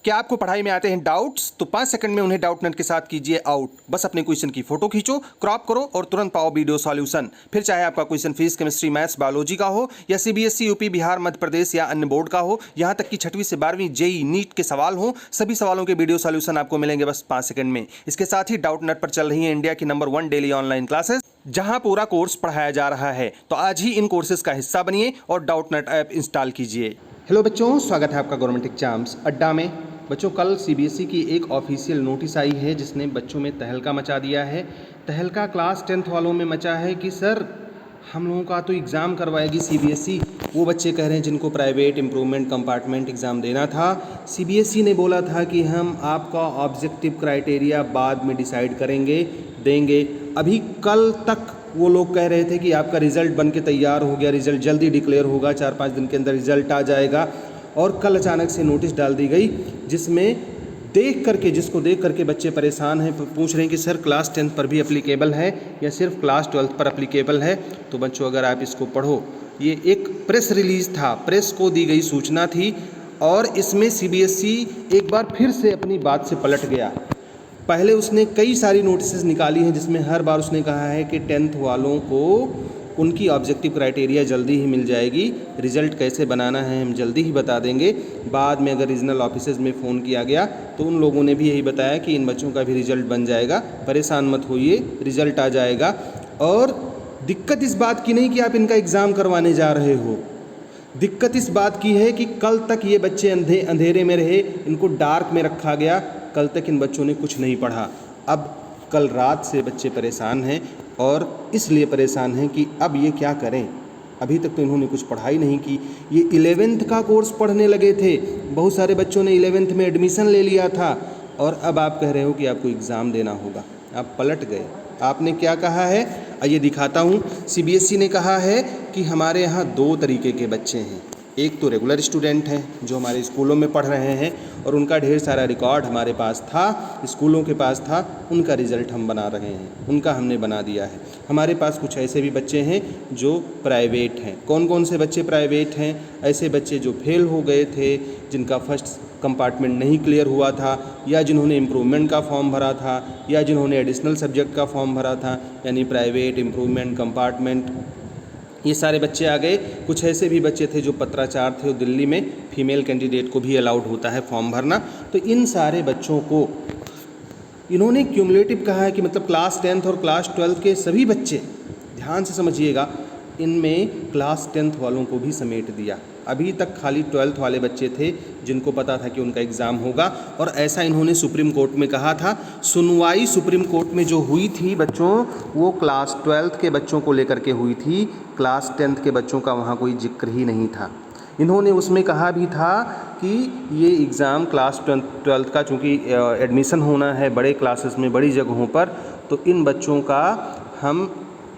क्या आपको पढ़ाई में आते हैं डाउट्स? तो 5 सेकंड में उन्हें डाउटनेट के साथ कीजिए आउट। बस अपने क्वेश्चन की फोटो खींचो, क्रॉप करो और तुरंत पाओ वीडियो सॉल्यूशन। फिर चाहे आपका question physics, chemistry, maths, biology का हो या सीबीएसई, यूपी, बिहार, मध्य प्रदेश या अन्य बोर्ड का हो, यहाँ तक कि 6वीं से 12वीं जेई, नीट के सवाल हो, सभी सवालों के वीडियो सॉल्यूशन आपको मिलेंगे बस 5 सेकंड में। इसके साथ ही डाउटनेट पर चल रही है इंडिया की नंबर 1 डेली ऑनलाइन क्लासेस, जहां पूरा कोर्स पढ़ाया जा रहा है। तो आज ही इन कोर्सेज का हिस्सा बनिए और डाउटनेट ऐप इंस्टॉल कीजिए। हेलो बच्चों, स्वागत है आपका गवर्नमेंट एग्जाम्स अड्डा में। बच्चों, कल सीबीएसई की एक ऑफिशियल नोटिस आई है जिसने बच्चों में तहलका मचा दिया है। तहलका क्लास 10th वालों में मचा है कि सर हम लोगों का तो एग्ज़ाम करवाएगी सीबीएसई। वो बच्चे कह रहे हैं जिनको प्राइवेट इम्प्रूवमेंट कंपार्टमेंट एग्ज़ाम देना था। सीबीएसई ने बोला था कि हम आपका ऑब्जेक्टिव क्राइटेरिया बाद में डिसाइड करेंगे, देंगे। अभी कल तक वो लोग कह रहे थे कि आपका रिज़ल्ट बन के तैयार हो गया, रिज़ल्ट जल्दी डिक्लेयर होगा, 4-5 दिन के अंदर रिज़ल्ट आ जाएगा। और कल अचानक से नोटिस डाल दी गई जिसमें जिसको देख करके बच्चे परेशान हैं, पूछ रहे हैं कि सर क्लास 10th पर भी एप्लीकेबल है या सिर्फ क्लास 12th पर एप्लीकेबल है। तो बच्चों, अगर आप इसको पढ़ो, ये एक प्रेस रिलीज़ था, प्रेस को दी गई सूचना थी और इसमें सीबीएसई एक बार फिर से अपनी बात से पलट गया। पहले उसने कई सारी नोटिस निकाली हैं जिसमें हर बार उसने कहा है कि 10th वालों को उनकी ऑब्जेक्टिव क्राइटेरिया जल्दी ही मिल जाएगी, रिज़ल्ट कैसे बनाना है हम जल्दी ही बता देंगे। बाद में अगर रीजनल ऑफिसेज में फ़ोन किया गया तो उन लोगों ने भी यही बताया कि इन बच्चों का भी रिज़ल्ट बन जाएगा, परेशान मत होइए, रिज़ल्ट आ जाएगा। और दिक्कत इस बात की नहीं कि आप इनका एग्ज़ाम करवाने जा रहे हो, दिक्कत इस बात की है कि कल तक ये बच्चे अंधेरे में रहे, इनको डार्क में रखा गया, कल तक इन बच्चों ने कुछ नहीं पढ़ा। अब कल रात से बच्चे परेशान हैं और इसलिए परेशान हैं कि अब ये क्या करें। अभी तक तो इन्होंने कुछ पढ़ाई नहीं की। ये 11th का कोर्स पढ़ने लगे थे, बहुत सारे बच्चों ने 11th में एडमिशन ले लिया था और अब आप कह रहे हो कि आपको एग्ज़ाम देना होगा। आप पलट गए। आपने क्या कहा है, आइए दिखाता हूँ। सीबीएसई ने कहा है कि हमारे यहाँ 2 तरीके के बच्चे हैं। एक तो रेगुलर स्टूडेंट हैं जो हमारे स्कूलों में पढ़ रहे हैं और उनका ढेर सारा रिकॉर्ड हमारे पास था, स्कूलों के पास था, उनका रिज़ल्ट हम बना रहे हैं, उनका हमने बना दिया है। हमारे पास कुछ ऐसे भी बच्चे हैं जो प्राइवेट हैं। कौन कौन से बच्चे प्राइवेट हैं? ऐसे बच्चे जो फेल हो गए थे, जिनका फर्स्ट कंपार्टमेंट नहीं क्लियर हुआ था, या जिन्होंने इम्प्रूवमेंट का फॉर्म भरा था, या जिन्होंने एडिशनल सब्जेक्ट का फॉर्म भरा था, यानी प्राइवेट, इम्प्रूवमेंट, कंपार्टमेंट, ये सारे बच्चे आ गए। कुछ ऐसे भी बच्चे थे जो पत्राचार थे, दिल्ली में फीमेल कैंडिडेट को भी अलाउड होता है फॉर्म भरना। तो इन सारे बच्चों को इन्होंने क्यूमुलेटिव कहा है कि मतलब क्लास 10th और क्लास 12th के सभी बच्चे, ध्यान से समझिएगा, इनमें क्लास 10th वालों को भी समेट दिया। अभी तक खाली 12th वाले बच्चे थे जिनको पता था कि उनका एग्ज़ाम होगा और ऐसा इन्होंने सुप्रीम कोर्ट में कहा था। सुनवाई सुप्रीम कोर्ट में जो हुई थी बच्चों, वो क्लास 12th के बच्चों को लेकर के हुई थी, क्लास 10th के बच्चों का वहाँ कोई जिक्र ही नहीं था। इन्होंने उसमें कहा भी था कि ये एग्ज़ाम क्लास 12th का चूँकि एडमिशन होना है बड़े क्लासेस में, बड़ी जगहों पर, तो इन बच्चों का हम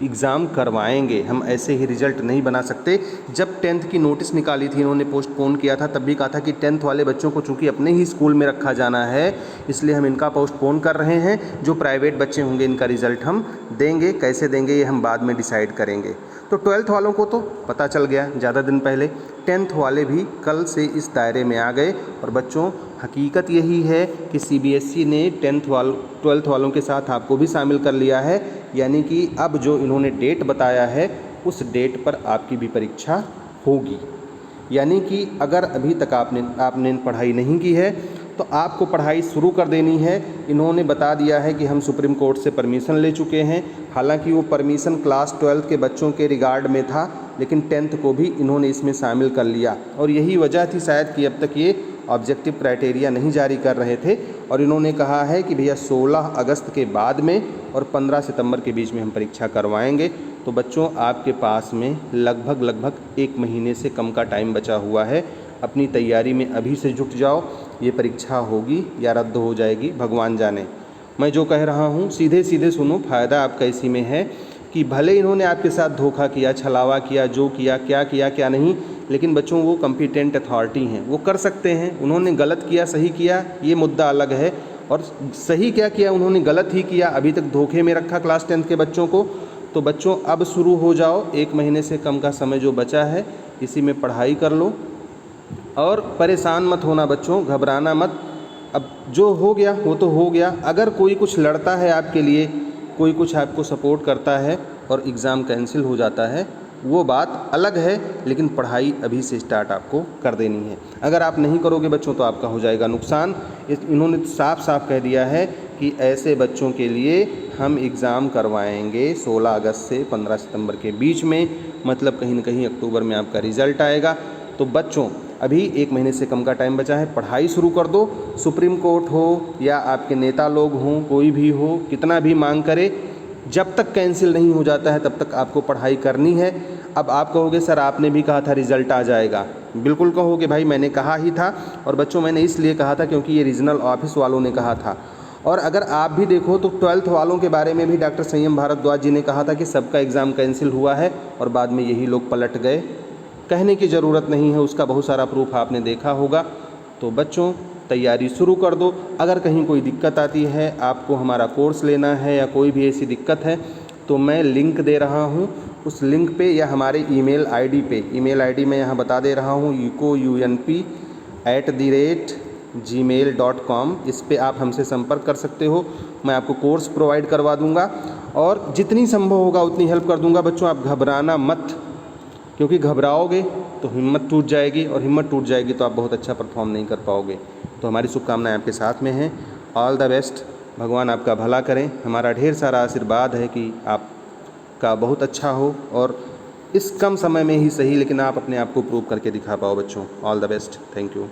एग्ज़ाम करवाएंगे, हम ऐसे ही रिज़ल्ट नहीं बना सकते। जब 10th की नोटिस निकाली थी, इन्होंने पोस्टपोन किया था, तब भी कहा था कि 10th वाले बच्चों को चूँकि अपने ही स्कूल में रखा जाना है, इसलिए हम इनका पोस्टपोन कर रहे हैं। जो प्राइवेट बच्चे होंगे इनका रिज़ल्ट हम देंगे, कैसे देंगे ये हम बाद में डिसाइड करेंगे। तो 12th वालों को तो पता चल गया ज़्यादा दिन पहले, 10th वाले भी कल से इस दायरे में आ गए। और बच्चों, हकीकत यही है कि सीबीएसई ने 12th वालों के साथ आपको भी शामिल कर लिया है, यानी कि अब जो इन्होंने डेट बताया है उस डेट पर आपकी भी परीक्षा होगी। यानी कि अगर अभी तक आपने पढ़ाई नहीं की है तो आपको पढ़ाई शुरू कर देनी है। इन्होंने बता दिया है कि हम सुप्रीम कोर्ट से परमिशन ले चुके हैं। हालांकि वो परमिशन क्लास 12th के बच्चों के रिगार्ड में था, लेकिन 10th को भी इन्होंने इसमें शामिल कर लिया। और यही वजह थी शायद कि अब तक ये ऑब्जेक्टिव क्राइटेरिया नहीं जारी कर रहे थे। और इन्होंने कहा है कि भैया 16 अगस्त के बाद में और 15 सितंबर के बीच में हम परीक्षा करवाएंगे। तो बच्चों, आपके पास में लगभग 1 महीने से कम का टाइम बचा हुआ है। अपनी तैयारी में अभी से जुट जाओ। ये परीक्षा होगी या रद्द हो जाएगी, भगवान जाने। मैं जो कह रहा हूँ सीधे सीधे सुनो, फ़ायदा आपका इसी में है कि भले इन्होंने आपके साथ धोखा किया, छलावा किया, जो किया, क्या नहीं, लेकिन बच्चों वो कॉम्पिटेंट अथॉरिटी हैं, वो कर सकते हैं। उन्होंने गलत किया, सही किया, ये मुद्दा अलग है। और सही क्या किया, उन्होंने गलत ही किया, अभी तक धोखे में रखा क्लास 10th के बच्चों को। तो बच्चों, अब शुरू हो जाओ। 1 महीने से कम का समय जो बचा है इसी में पढ़ाई कर लो और परेशान मत होना बच्चों, घबराना मत। अब जो हो गया वो तो हो गया। अगर कोई कुछ लड़ता है आपके लिए, कोई कुछ आपको सपोर्ट करता है और एग्ज़ाम कैंसिल हो जाता है, वो बात अलग है, लेकिन पढ़ाई अभी से स्टार्ट आपको कर देनी है। अगर आप नहीं करोगे बच्चों तो आपका हो जाएगा नुकसान। इन्होंने साफ साफ कह दिया है कि ऐसे बच्चों के लिए हम एग्ज़ाम करवाएंगे 16 अगस्त से 15 सितंबर के बीच में, मतलब कहीं ना कहीं अक्टूबर में आपका रिज़ल्ट आएगा। तो बच्चों अभी 1 महीने से कम का टाइम बचा है, पढ़ाई शुरू कर दो। सुप्रीम कोर्ट हो या आपके नेता लोग हों, कोई भी हो, कितना भी मांग करे, जब तक कैंसिल नहीं हो जाता है तब तक आपको पढ़ाई करनी है। अब आप कहोगे सर आपने भी कहा था रिज़ल्ट आ जाएगा, बिल्कुल कहोगे भाई, मैंने कहा ही था। और बच्चों मैंने इसलिए कहा था क्योंकि ये रीजनल ऑफिस वालों ने कहा था। और अगर आप भी देखो तो 12th वालों के बारे में भी डॉक्टर संयम भारद्वाज जी ने कहा था कि सबका एग्ज़ाम कैंसिल हुआ है और बाद में यही लोग पलट गए। कहने की ज़रूरत नहीं है, उसका बहुत सारा प्रूफ आपने देखा होगा। तो बच्चों तैयारी शुरू कर दो। अगर कहीं कोई दिक्कत आती है, आपको हमारा कोर्स लेना है या कोई भी ऐसी दिक्कत है, तो मैं लिंक दे रहा हूँ, उस लिंक पे या हमारे ईमेल आईडी पे, ईमेल आईडी मैं यहाँ बता दे रहा हूँ, uko@gmail.com, इस पे आप हमसे संपर्क कर सकते हो। मैं आपको कोर्स प्रोवाइड करवा दूँगा और जितनी संभव होगा उतनी हेल्प कर दूँगा। बच्चों आप घबराना मत, क्योंकि घबराओगे तो हिम्मत टूट जाएगी और हिम्मत टूट जाएगी तो आप बहुत अच्छा परफॉर्म नहीं कर पाओगे। तो हमारी शुभकामनाएं आपके साथ में हैं। ऑल द बेस्ट, भगवान आपका भला करें। हमारा ढेर सारा आशीर्वाद है कि आपका बहुत अच्छा हो और इस कम समय में ही सही, लेकिन आप अपने आप को प्रूव करके दिखा पाओ बच्चों। All the best, thank you.